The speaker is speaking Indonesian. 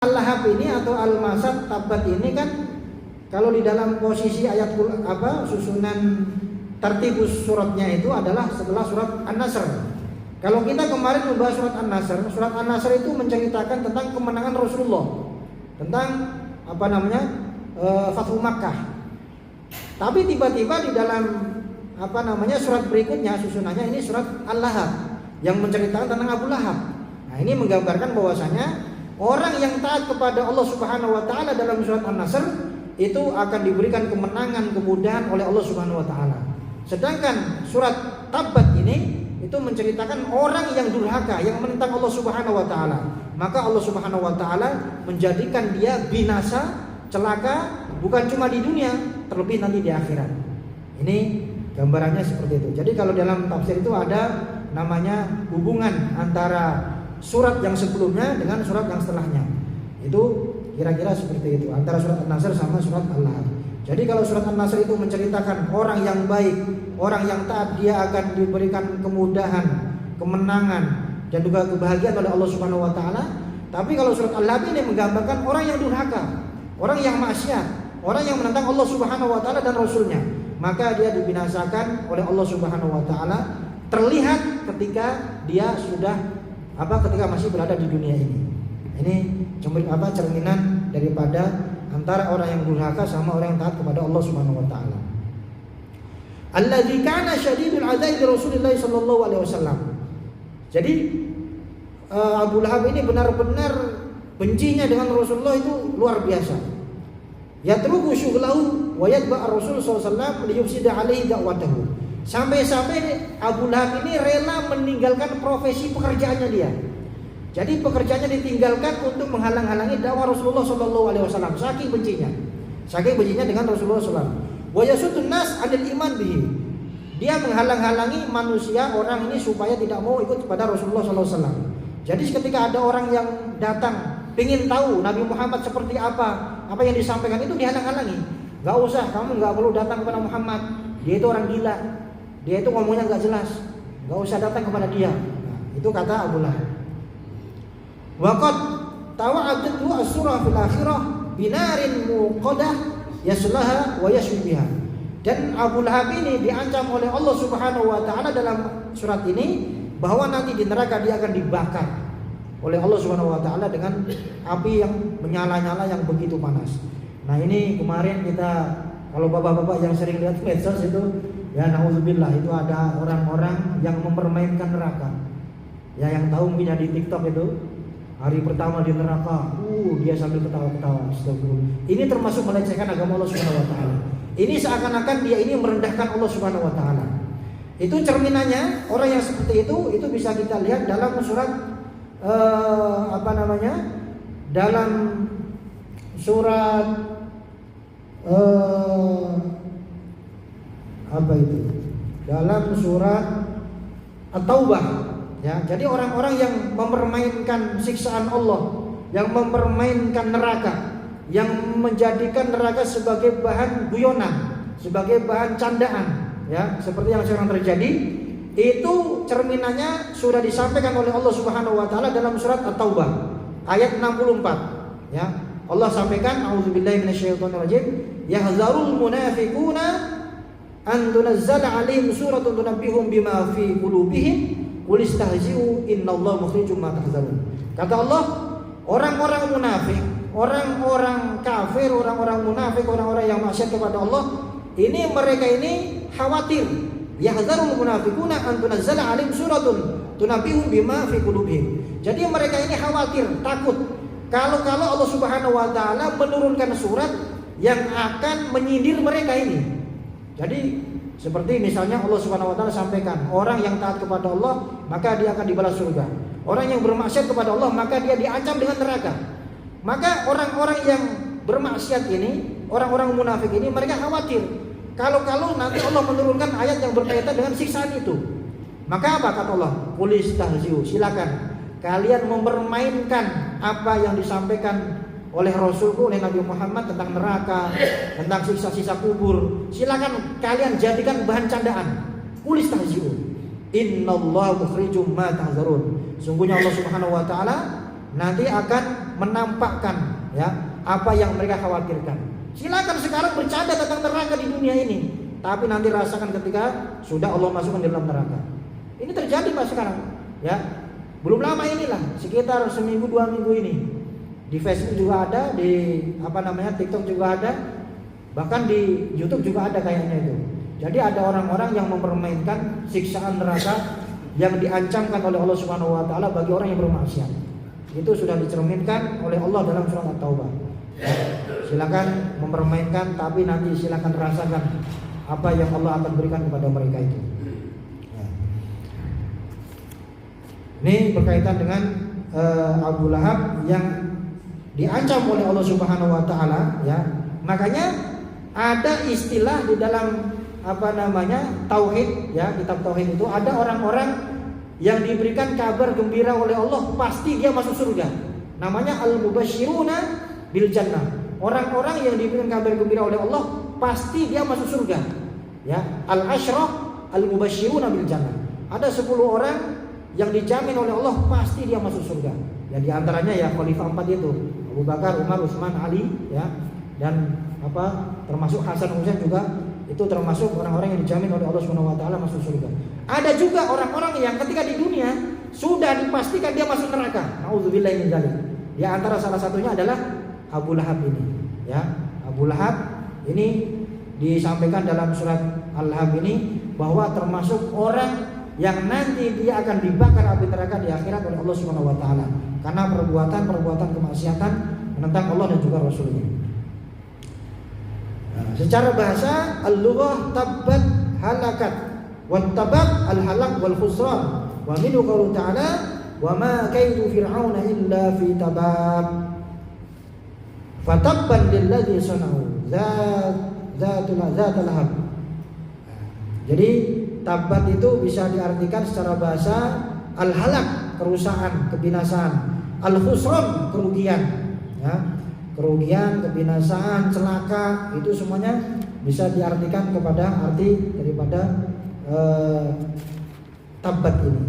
Al-Lahab ini atau Al-Masad Tabbat ini kan kalau di dalam posisi ayat susunan tertibus suratnya itu adalah setelah surat An-Nasr. Kalau kita kemarin membahas surat An-Nasr itu menceritakan tentang kemenangan Rasulullah, tentang Fathu Makkah. Tapi tiba-tiba di dalam surat berikutnya susunannya ini surat Al-Lahab yang menceritakan tentang Abu Lahab. Nah, ini menggambarkan bahwasanya orang yang taat kepada Allah Subhanahu wa taala dalam surat An-Nasr itu akan diberikan kemenangan, kemudahan oleh Allah Subhanahu wa taala. Sedangkan surat Tabbat ini itu menceritakan orang yang durhaka, yang menentang Allah Subhanahu wa taala. Maka Allah Subhanahu wa taala menjadikan dia binasa, celaka bukan cuma di dunia, terlebih nanti di akhirat. Ini gambarannya seperti itu. Jadi kalau dalam tafsir itu ada namanya hubungan antara surat yang sebelumnya dengan surat yang setelahnya. Itu kira-kira seperti itu, antara surat An-Nasr sama surat Al-Lahab. Jadi kalau surat An-Nasr itu menceritakan orang yang baik, orang yang taat, dia akan diberikan kemudahan, kemenangan dan juga kebahagiaan oleh Allah Subhanahu wa taala. Tapi kalau surat Al-Lahab ini menggambarkan orang yang durhaka, orang yang maksiat, orang yang menentang Allah Subhanahu wa taala dan rasulnya. Maka dia dibinasakan oleh Allah Subhanahu wa taala, terlihat ketika dia sudah ketika masih berada di dunia ini. Ini cerminan daripada antara orang yang durhaka sama orang yang taat kepada Allah Subhanahu wa taala. Alladzi kana syadidul adzab li Rasulillah sallallahu alaihi wasallam. Jadi Abu Lahab ini benar-benar bencinya dengan Rasulullah itu luar biasa. Yatruku syughlahu wa yatba' Rasul sallallahu alaihi wasallam liyufsida alaihi da'watahu. Sampai-sampai Abu Lahab ini rela meninggalkan profesi pekerjaannya dia. Jadi pekerjaannya ditinggalkan untuk menghalang-halangi dakwah Rasulullah SAW. Saking bencinya dengan Rasulullah SAW. Wa yasudun nas 'anil iman bihi. Dia menghalang-halangi manusia, orang ini supaya tidak mau ikut kepada Rasulullah SAW. Jadi ketika ada orang yang datang ingin tahu Nabi Muhammad seperti apa yang disampaikan itu dihalang-halangi. Gak usah, kamu gak perlu datang kepada Muhammad. Dia itu orang gila. Dia itu ngomongnya gak jelas. Gak usah datang kepada dia. Nah, itu kata Abu Lahab. Waqad tawa'adat as-surah fil akhirah binarin muqadah yaslaha wa yashwi biha. Dan Abu Lahab ini diancam oleh Allah Subhanahu wa taala dalam surat ini bahwa nanti di neraka dia akan dibakar oleh Allah Subhanahu wa taala dengan api yang menyala-nyala yang begitu panas. Nah, ini kemarin kita kalau bapak-bapak yang sering lihat medsos itu, ya na'udzubillah, itu ada orang-orang yang mempermainkan neraka. Ya, yang tahu mungkin di TikTok itu, hari pertama di neraka, dia sambil ketawa-ketawa. Astagfirullah. Ini termasuk melecehkan agama Allah Subhanahu wa taala. Ini seakan-akan dia ini merendahkan Allah Subhanahu wa taala. Itu cerminannya orang yang seperti itu bisa kita lihat dalam surat dalam surat dalam surat At-Taubah, ya. Jadi orang-orang yang mempermainkan siksaan Allah, yang mempermainkan neraka, yang menjadikan neraka sebagai bahan guyonan, sebagai bahan candaan, ya, seperti yang sekarang terjadi, itu cerminannya sudah disampaikan oleh Allah Subhanahu wa taala dalam surat At-Taubah ayat 64, ya. Allah sampaikan, a'udzubillahi minasyaitonirrajim, yahzarul munafiquna an tunazzala 'alaihim suratun tunabbihum bima fi qulubihim qul istahzi'u innallaha mukhrijum ma tahzarun. Kata Allah, orang-orang munafik, orang-orang kafir, orang-orang munafik, orang-orang yang maksiat kepada Allah, mereka ini khawatir. Yahzarul munafiquna an tunazzala 'alaihim suratun tunabbihum bima fi qulubihim. Jadi mereka ini khawatir, takut kalau Allah Subhanahu wa taala menurunkan surat yang akan menyindir mereka ini. Jadi seperti misalnya Allah Subhanahu wa taala sampaikan, orang yang taat kepada Allah maka dia akan dibalas surga. Orang yang bermaksiat kepada Allah maka dia diancam dengan neraka. Maka orang-orang yang bermaksiat ini, orang-orang munafik ini, mereka khawatir kalau nanti Allah menurunkan ayat yang berkaitan dengan siksaan itu. Maka apa kata Allah? Qul istahzi'u, silakan kalian mempermainkan apa yang disampaikan oleh Rasulku, oleh Nabi Muhammad tentang neraka, tentang siksa-siksa kubur. Silakan kalian jadikan bahan candaan. Qul istahzi'u innallaha mukhrijum ma tahzarun. Sungguhnya Allah Subhanahu wa taala nanti akan menampakkan ya apa yang mereka khawatirkan. Silakan sekarang bercanda tentang neraka di dunia ini, tapi nanti rasakan ketika sudah Allah masukkan di dalam neraka. Ini terjadi Pak sekarang ya. Belum lama inilah, sekitar seminggu 2 minggu ini. Di Facebook juga ada, di TikTok juga ada, bahkan di YouTube juga ada kayaknya itu. Jadi ada orang-orang yang mempermainkan siksaan neraka yang diancamkan oleh Allah Subhanahu wa taala bagi orang yang bermaksiat. Itu sudah dicerminkan oleh Allah dalam surat At-Taubah. Silakan mempermainkan, tapi nanti silakan rasakan apa yang Allah akan berikan kepada mereka itu. Ini berkaitan dengan Abu Lahab yang diancam oleh Allah Subhanahu wa taala ya. Makanya ada istilah di dalam tauhid ya, kitab tauhid itu ada orang-orang yang diberikan kabar gembira oleh Allah pasti dia masuk surga. Namanya al-mubasysyiruna bil jannah. Orang-orang yang diberikan kabar gembira oleh Allah pasti dia masuk surga. Ya, al-asyrah al-mubasysyiruna bil jannah. Ada 10 orang yang dijamin oleh Allah pasti dia masuk surga. Ya di antaranya ya khalifah 4 itu, Abu Bakar, Umar, Utsman, Ali ya. Dan termasuk Hasan Husain juga itu termasuk orang-orang yang dijamin oleh Allah Subhanahu wa taala masuk surga. Ada juga orang-orang yang ketika di dunia sudah dipastikan dia masuk neraka. Nauzubillahi min dzalik. Di antara salah satunya adalah Abu Lahab ini. Ya, Abu Lahab ini disampaikan dalam surat Al-Lahab ini bahwa termasuk orang yang nanti dia akan dibakar api neraka di akhirat oleh Allah Subhanahu wa taala karena perbuatan kemaksiatan menentang Allah dan juga Rasulnya. Secara bahasa al-lughah tabbat halakat wattabaq al-halak wal khusran wa minhu qaulu ta'ala wa ma kaidu fir'auna illa fi tabab fatabban lilladzi sana'u zatul lahab. Jadi tabat itu bisa diartikan secara bahasa al-halak kerusakan, kebinasaan, al-khusran kerugian ya. Kerugian, kebinasaan, celaka, itu semuanya bisa diartikan kepada arti daripada tabat ini.